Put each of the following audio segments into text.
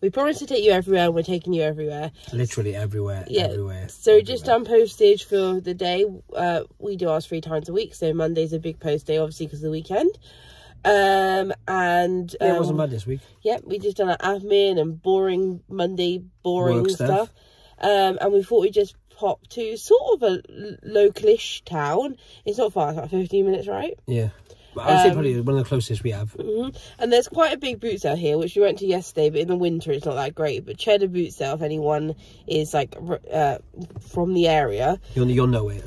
We promised to take you everywhere, and we're taking you everywhere. Literally everywhere. Yeah. Everywhere. So everywhere. just done postage for the day. We do ours 3 times a week. So Monday's a big post day, obviously, because of the weekend. And it wasn't bad this week. Yeah, we just done our admin and Monday boring Work stuff. And we thought we'd just pop to sort of a localish town. It's not far, it's like 15 minutes, right? Yeah. I would say probably one of the closest we have. And there's quite a big boot sale here, which we went to yesterday, but in the winter it's not that great. But Cheddar boot sale, if anyone is like from the area, You'll know it.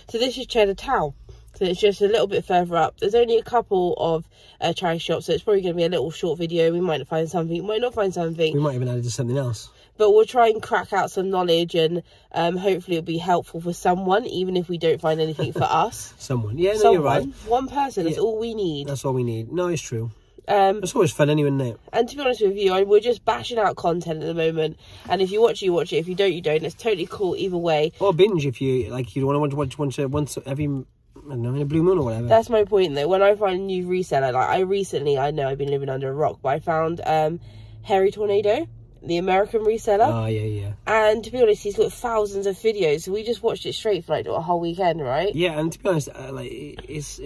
So this is Cheddar Town. So it's just a little bit further up. There's only a couple of charity shops, so it's probably going to be a little short video. We might find something, we might not find something. We might even add it to something else. But we'll try and crack out some knowledge, and hopefully it'll be helpful for someone, even if we don't find anything for us. Someone. Yeah, no, you're right. One person, that's all we need. That's all we need. No, it's true. It's always fun anyway, isn't it? And to be honest with you, we're just bashing out content at the moment. And if you watch it, you watch it. If you don't, you don't. It's totally cool either way. Or binge if you like. You want to watch once every, I don't know, in a blue moon or whatever. That's my point, though. When I find a new reseller, like I know I've been living under a rock, but I found Hairy Tornado, the American reseller. Oh, yeah. And to be honest, he's got thousands of videos, so we just watched it straight for like a whole weekend, right? Yeah, and to be honest, like it's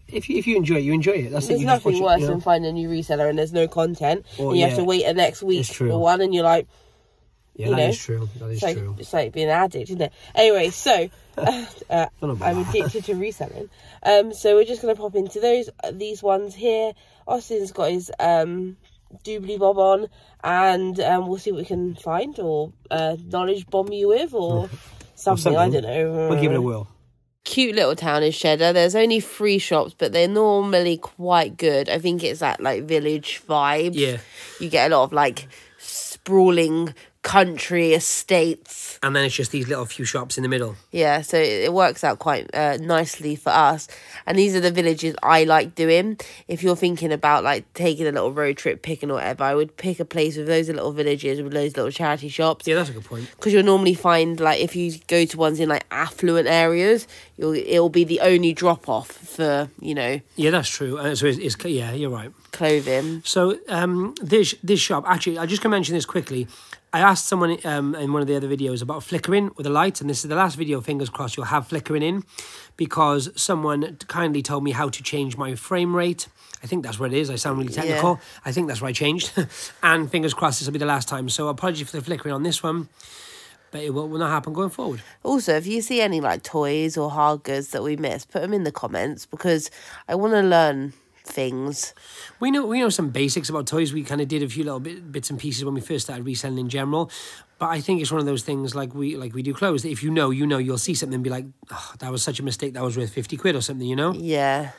if you enjoy it, you enjoy it. That's There's it. nothing worse than finding a new reseller and there's no content, and you have to wait a next week for one, and you're like, yeah, that is true. That is true. It's like being an addict, isn't it? Anyway, so I'm addicted to reselling. So we're just gonna pop into these ones here. Austin's got his doobly bob on, and we'll see what we can find or knowledge bomb you with or something. I don't know. We'll give it a whirl. Cute little town is Cheddar. There's only 3 shops, but they're normally quite good. I think it's that like village vibe. Yeah, you get a lot of like sprawling country estates, and then it's just these little few shops in the middle. Yeah, so it works out quite nicely for us. And these are the villages I like doing. If you're thinking about like taking a little road trip, picking or whatever, I would pick a place with those little villages with those little charity shops. Yeah, that's a good point. Because you'll normally find, like, if you go to ones in like affluent areas, it'll be the only drop off for, you know. Yeah, that's true. So it's yeah, you're right. Clothing. So this shop, actually, I just can mention this quickly. I asked someone in one of the other videos about flickering with a light, and this is the last video, fingers crossed, you'll have flickering in, because someone kindly told me how to change my frame rate. I think that's what it is. I sound really technical. Yeah. I think that's what I changed. And fingers crossed this will be the last time. So apologies for the flickering on this one, but it will not happen going forward. Also, if you see any like toys or hard goods that we missed, put them in the comments, because I want to learn things. We know some basics about toys. We kind of did a few little bits and pieces when we first started reselling in general, but I think it's one of those things like we do clothes that if you know, you'll see something and be like, oh, that was such a mistake, that was worth 50 quid or something, you know? Yeah,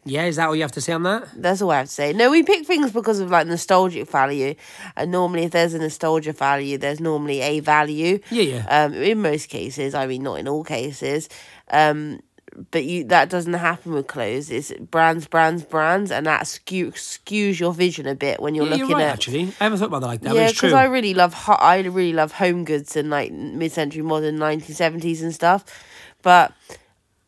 is that all you have to say on that? That's all I have to say. No, we pick things because of like nostalgic value, and normally if there's a nostalgia value, there's normally a value. Yeah. In most cases, I mean, not in all cases. But that doesn't happen with clothes. It's brands, and that skews your vision a bit when you're looking at. Actually, I haven't thought about that like that. Yeah, because I really love home goods and like mid-century modern 1970s and stuff, but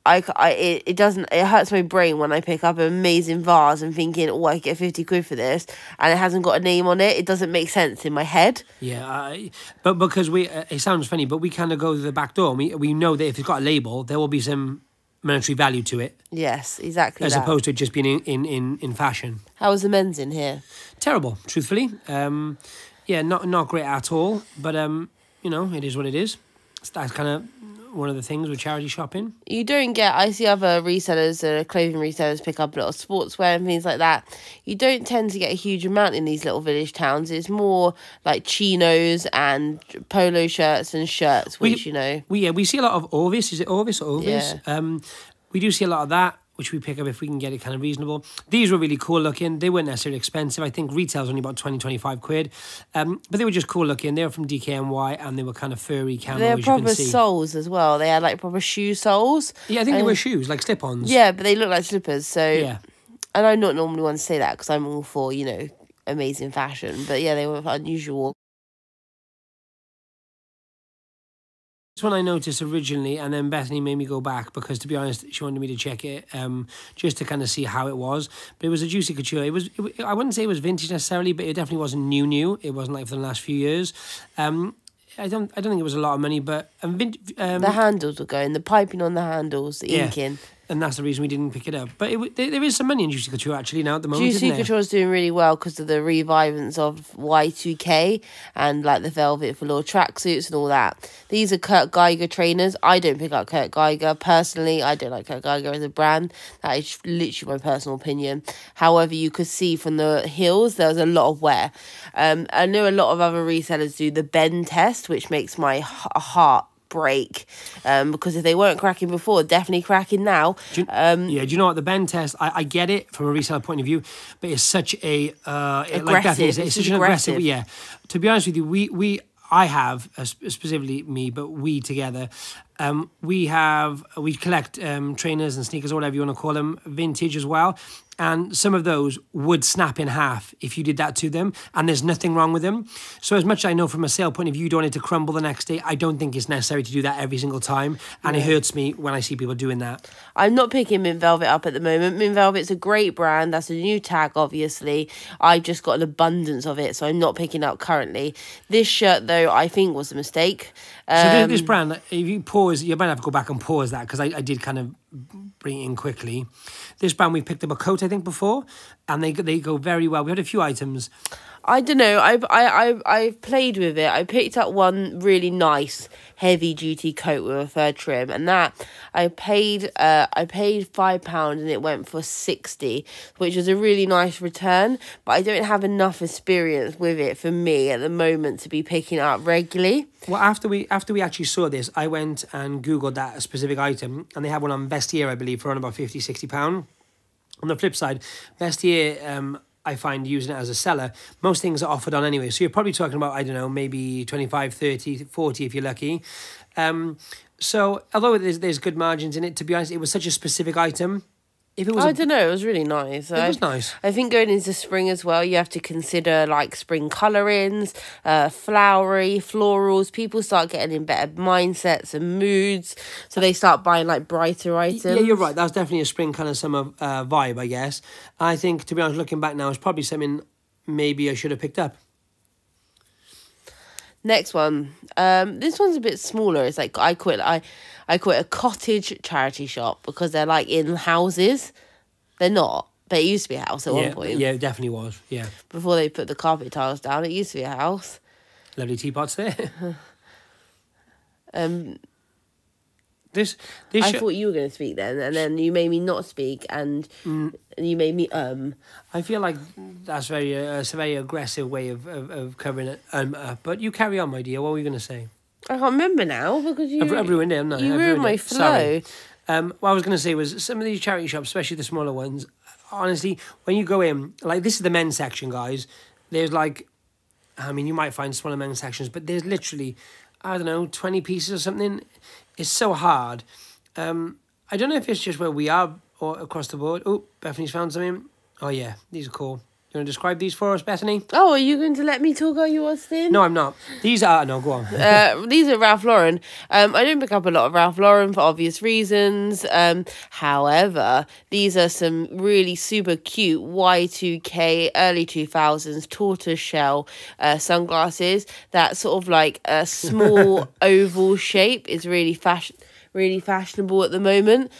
it hurts my brain when I pick up an amazing vase and thinking, oh, I get 50 quid for this, and it hasn't got a name on it. It doesn't make sense in my head. Yeah, but because it sounds funny, but we kind of go to the back door. And we know that if it's got a label, there will be some monetary value to it. Yes, exactly. As opposed to it just being in fashion. How was the men's in here? Terrible, truthfully. Yeah, not great at all. But you know, it is what it is. That's kind of one of the things with charity shopping. You don't get. I see other resellers, clothing resellers, pick up a lot of sportswear and things like that. You don't tend to get a huge amount in these little village towns. It's more like chinos and polo shirts and shirts, which you know. We see a lot of Orvis. Is it Orvis or Orvis? Yeah. We do see a lot of that, which we pick up if we can get it kind of reasonable. These were really cool looking. They weren't necessarily expensive. I think retail's only about 20, 25 quid. But they were just cool looking. They were from DKNY and they were kind of furry camo, They're proper soles as well. They had like proper shoe soles. Yeah, I think they were shoes, like slip-ons. Yeah, but they look like slippers. So yeah. And I'm not normally one to say that because I'm all for, you know, amazing fashion. But yeah, they were unusual. This one I noticed originally, and then Bethany made me go back because, to be honest, she wanted me to check it just to kind of see how it was. But it was a Juicy Couture. I wouldn't say it was vintage necessarily, but it definitely wasn't new. It wasn't like for the last few years. I don't think it was a lot of money, but the handles were going, the piping on the handles, the inking. And that's the reason we didn't pick it up. But there is some money in Juicy Couture actually now at the moment. Juicy Couture is doing really well because of the revivance of Y2K and like the velvet velour tracksuits and all that. These are Kurt Geiger trainers. I don't pick up Kurt Geiger personally. I don't like Kurt Geiger as a brand. That is literally my personal opinion. However, you could see from the heels there was a lot of wear. I know a lot of other resellers do the bend test, which makes my heart break, because if they weren't cracking before, definitely cracking now. Do you know what, the bend test, I get it from a reseller point of view, but it's such a aggressive. It's such an aggressive. Yeah, to be honest with you, I have specifically me, but we together, we collect trainers and sneakers or whatever you want to call them, vintage as well. And some of those would snap in half if you did that to them, and there's nothing wrong with them. So as much as I know from a sale point of view, you don't want it to crumble the next day, I don't think it's necessary to do that every single time. And it hurts me when I see people doing that. I'm not picking Mint Velvet up at the moment. Mint Velvet's a great brand. That's a new tag, obviously. I've just got an abundance of it, so I'm not picking up currently. This shirt, though, I think was a mistake. So this brand, if you pause, you might have to go back and pause that because I did kind of bring it in quickly. This brand, we picked up a coat, I think, before, and they go very well. We had a few items. I don't know. I've played with it. I picked up one really nice heavy duty coat with a fur trim, and that I paid £5 and it went for 60, which was a really nice return. But I don't have enough experience with it for me at the moment to be picking it up regularly. Well, after we actually saw this, I went and Googled that specific item, and they had one on Vestiaire, I believe, for around about £50-60. On the flip side, Vestiaire, I find using it as a seller, most things are offered on anyway. So you're probably talking about, I don't know, maybe 25, 30, 40 if you're lucky. So although there's good margins in it, to be honest, it was such a specific item. If it was I don't know, it was really nice. It was nice. I think going into spring as well, you have to consider like spring colourings, flowery, florals. People start getting in better mindsets and moods, so they start buying like brighter items. Yeah, you're right. That's definitely a spring kind of summer vibe, I guess. I think, to be honest, looking back now, it's probably something maybe I should have picked up. Next one. This one's a bit smaller. It's like I quit a cottage charity shop because they're like in houses. They're not, but it used to be a house at one point. Yeah, it definitely was. Yeah. Before they put the carpet tiles down, it used to be a house. Lovely teapots there. I thought you were going to speak then, and then you made me not speak, and you made me I feel like that's it's a very aggressive way of covering it. But you carry on, my dear. What were you going to say? I can't remember now because you ruined it, haven't I? You ruined my flow. Sorry. What I was going to say was some of these charity shops, especially the smaller ones, honestly, when you go in, like this is the men's section, guys. There's like, I mean, you might find smaller men's sections, but there's literally, I don't know, 20 pieces or something. It's so hard. I don't know if it's just where we are or across the board. Oh, Bethany's found something. Oh, yeah, these are cool. You want to describe these for us, Bethany? Oh, are you going to let me talk while you watch this? No, I'm not. These are... No, go on. These are Ralph Lauren. I don't pick up a lot of Ralph Lauren for obvious reasons. However, these are some really super cute Y2K, early 2000s tortoiseshell sunglasses. That sort of like a small oval shape is really fashionable at the moment.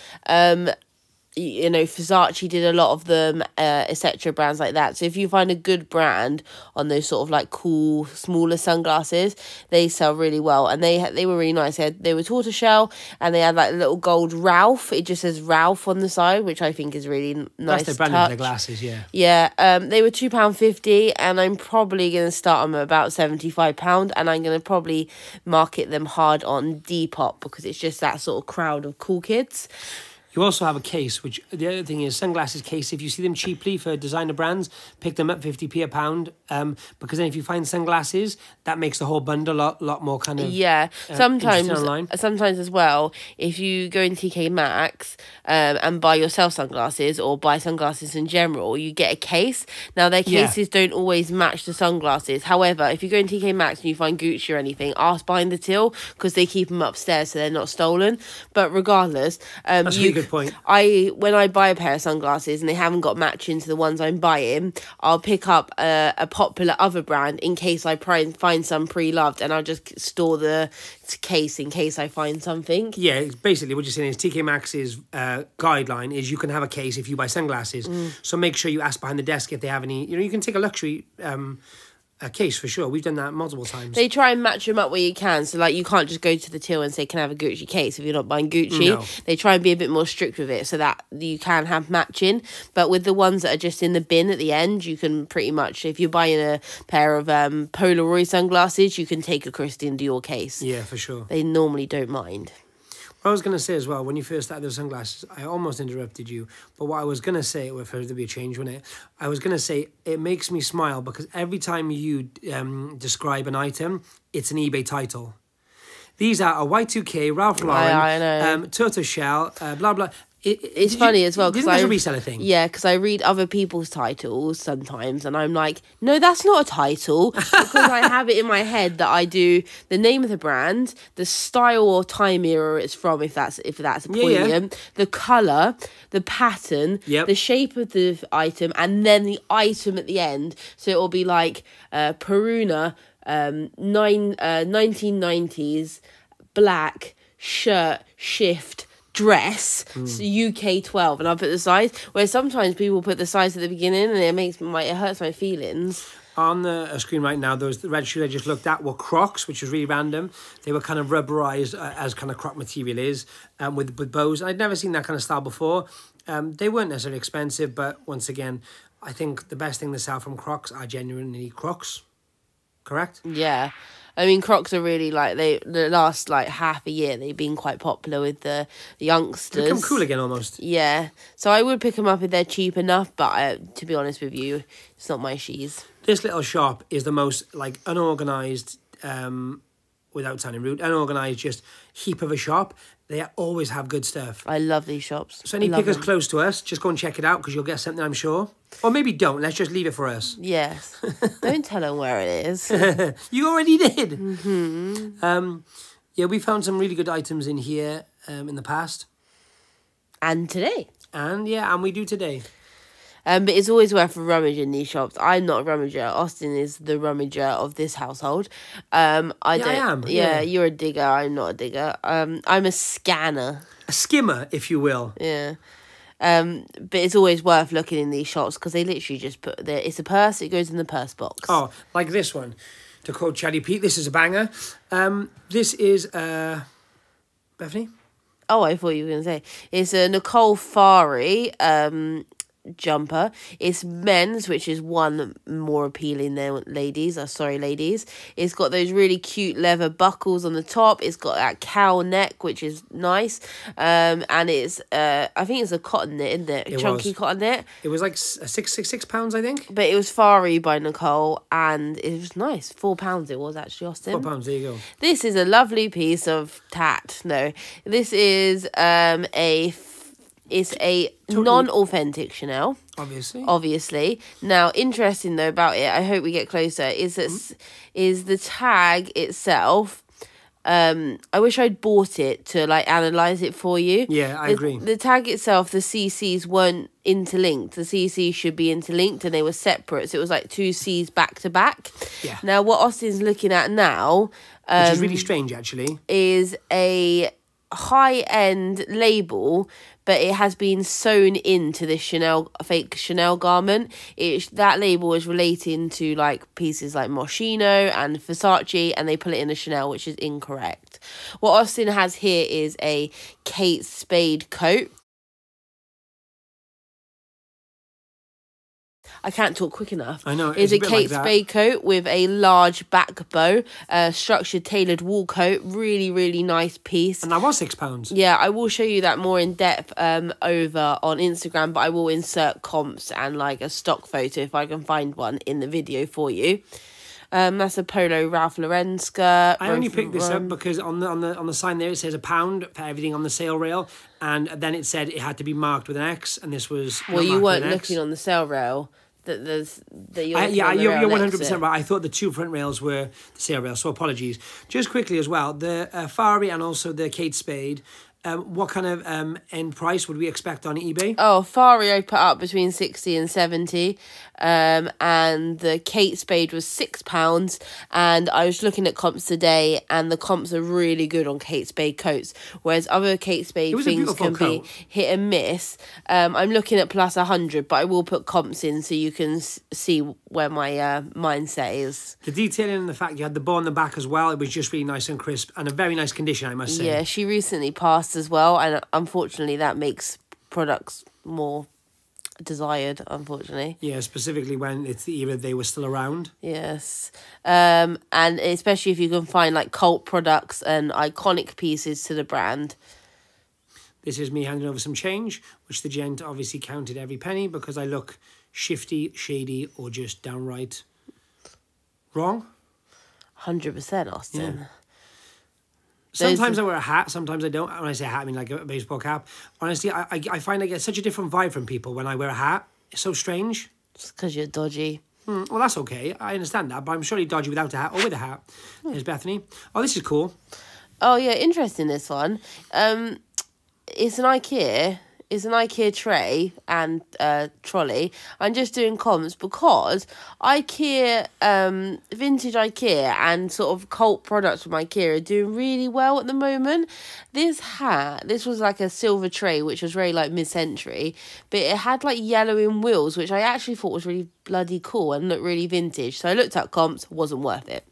You know, Versace did a lot of them, etc. brands like that. So if you find a good brand on those sort of like cool, smaller sunglasses, they sell really well. And they were really nice. They were tortoiseshell, and they had like a little gold Ralph. It just says Ralph on the side, which I think is really nice. That's the brand of the glasses, yeah. Yeah, they were £2.50, and I'm probably going to start them at about £75, and I'm going to probably market them hard on Depop because it's just that sort of crowd of cool kids. You also have a case, which the other thing is sunglasses case. If you see them cheaply for designer brands, pick them up 50p a pound. Because then if you find sunglasses, that makes the whole bundle a lot more kind of sometimes online. Sometimes as well, if you go in TK Maxx and buy yourself sunglasses or buy sunglasses in general, you get a case. Now their cases don't always match the sunglasses. However, if you go in TK Maxx and you find Gucci or anything, ask behind the till because they keep them upstairs so they're not stolen. But regardless, that's a really good point. When I buy a pair of sunglasses and they haven't got matching to the ones I'm buying, I'll pick up a popular other brand in case I find some pre-loved, and I'll just store the case in case I find something. Yeah, basically what you're saying is TK Maxx's guideline is you can have a case if you buy sunglasses. So make sure you ask behind the desk if they have any. You can take a luxury a case for sure. We've done that multiple times. They try and match them up where you can. So, like, you can't just go to the till and say, can I have a Gucci case if you're not buying Gucci? No. They try and be a bit more strict with it so that you can have matching. But with the ones that are just in the bin at the end, you can pretty much, if you're buying a pair of Polaroid sunglasses, you can take a Christian Dior case. Yeah, for sure. They normally don't mind. What I was going to say as well, when you first started the sunglasses, I almost interrupted you. But what I was going to say, well, first there'll be a change, wouldn't it? I was going to say, it makes me smile because every time you describe an item, it's an eBay title. These are a Y2K, Ralph Lauren, I know. Tortoiseshell, blah, blah. It's funny as well because it's a reseller thing. Yeah, because I read other people's titles sometimes, and I'm like, no, that's not a title because I have it in my head that I do the name of the brand, the style or time era it's from, if that's a poignant, the color, the pattern, the shape of the item, and then the item at the end. So it will be like PREOWNED 1990s black shirt shift dress, UK 12, and I'll put the size, where sometimes people put the size at the beginning and it hurts my feelings. On the screen right now, the red shoes I just looked at were Crocs, which was really random. They were kind of rubberized as kind of Croc material is, with bows. I'd never seen that kind of style before. They weren't necessarily expensive, but once again, I think the best thing to sell from Crocs are genuinely Crocs. Correct? Yeah. I mean, Crocs are really, like, the last, like, half a year, they've been quite popular with the youngsters. They become cool again, almost. Yeah. So I would pick them up if they're cheap enough, but to be honest with you, it's not my shoes. This little shop is the most, like, unorganised, without sounding rude, unorganised, just heap of a shop. They always have good stuff. I love these shops. So any pickers close to us, just go and check it out because you'll get something, I'm sure. Or maybe don't. Let's just leave it for us. Yes. Don't tell them where it is. You already did. Mm-hmm. Yeah, we found some really good items in here in the past. And today. And we do today. But it's always worth a rummage in these shops. I'm not a rummager. Austin is the rummager of this household. I am. Yeah, you're a digger. I'm not a digger. I'm a scanner. A skimmer, if you will. Yeah. But it's always worth looking in these shops because they literally just put it's a purse. It goes in the purse box. Oh, like this one. To quote Chatty Pete, this is a banger. This is Bethany. Oh, I thought you were going to say it's a Nicole Fari jumper. It's men's, which is one more appealing than ladies. Sorry, ladies. It's got those really cute leather buckles on the top. It's got that cow neck, which is nice. And it's I think it's a cotton knit, isn't it? Chunky cotton knit. It was like £6, I think. But it was Fari by Nicole, and it was nice. £4 it was actually, Austin. £4, there you go. This is a lovely piece of tat. No, this is It's a non-authentic Chanel. Obviously. Now, interesting though about it, I hope we get closer, is that is the tag itself. I wish I'd bought it to like analyse it for you. Yeah, I agree. The tag itself, the CCs weren't interlinked. The CCs should be interlinked and they were separate. So it was like two C's back to back. Yeah. Now, what Austin's looking at now... which is really strange, actually. ...is a high-end label, but it has been sewn into this fake Chanel garment. That label is relating to like pieces like Moschino and Versace, and they put it in a Chanel, which is incorrect. What Austin has here is a Kate Spade coat. I can't talk quick enough. I know. Is a Kate Spade coat with a large back bow, structured tailored wool coat. Really, really nice piece. And that was £6. Yeah, I will show you that more in depth over on Instagram, but I will insert comps and like a stock photo if I can find one in the video for you. That's a Polo Ralph Lauren skirt. I only picked this up because on the sign there it says £1 for everything on the sale rail, and then it said it had to be marked with an X, and this was well, you weren't looking on the sale rail. You're 100% right. I thought the two front rails were the sale rail, so apologies. Just quickly as well, the Fari and also the Kate Spade. What kind of end price would we expect on eBay? Oh, Fari I put up between 60 and 70. And the Kate Spade was £6. And I was looking at comps today, and the comps are really good on Kate Spade coats. Whereas other Kate Spade things can be hit and miss. I'm looking at plus 100, but I will put comps in so you can see where my mindset is. The detailing and the fact you had the bow on the back as well, it was just really nice and crisp and a very nice condition, I must say. Yeah, she recently passed as well, and unfortunately that makes products more desired, unfortunately. Yeah, specifically when it's the era they were still around. Yes. And especially if you can find like cult products and iconic pieces to the brand. This is me handing over some change, which the gent obviously counted every penny because I look shifty, shady, or just downright wrong. 100%, Austin. Yeah. Sometimes I wear a hat, sometimes I don't. When I say hat, I mean like a baseball cap. Honestly, I find I get such a different vibe from people when I wear a hat. It's so strange. Just because you're dodgy. Well, that's okay. I understand that, but I'm surely dodgy without a hat or with a hat. There's Bethany. Oh, this is cool. Oh, yeah, interesting, this one. It's an IKEA. It's an IKEA tray and trolley. I'm just doing comps because IKEA, vintage IKEA and sort of cult products from IKEA are doing really well at the moment. This hat, this was like a silver tray, which was very like mid-century, but it had like yellowing wheels, which I actually thought was really bloody cool and looked really vintage. So I looked at comps, wasn't worth it.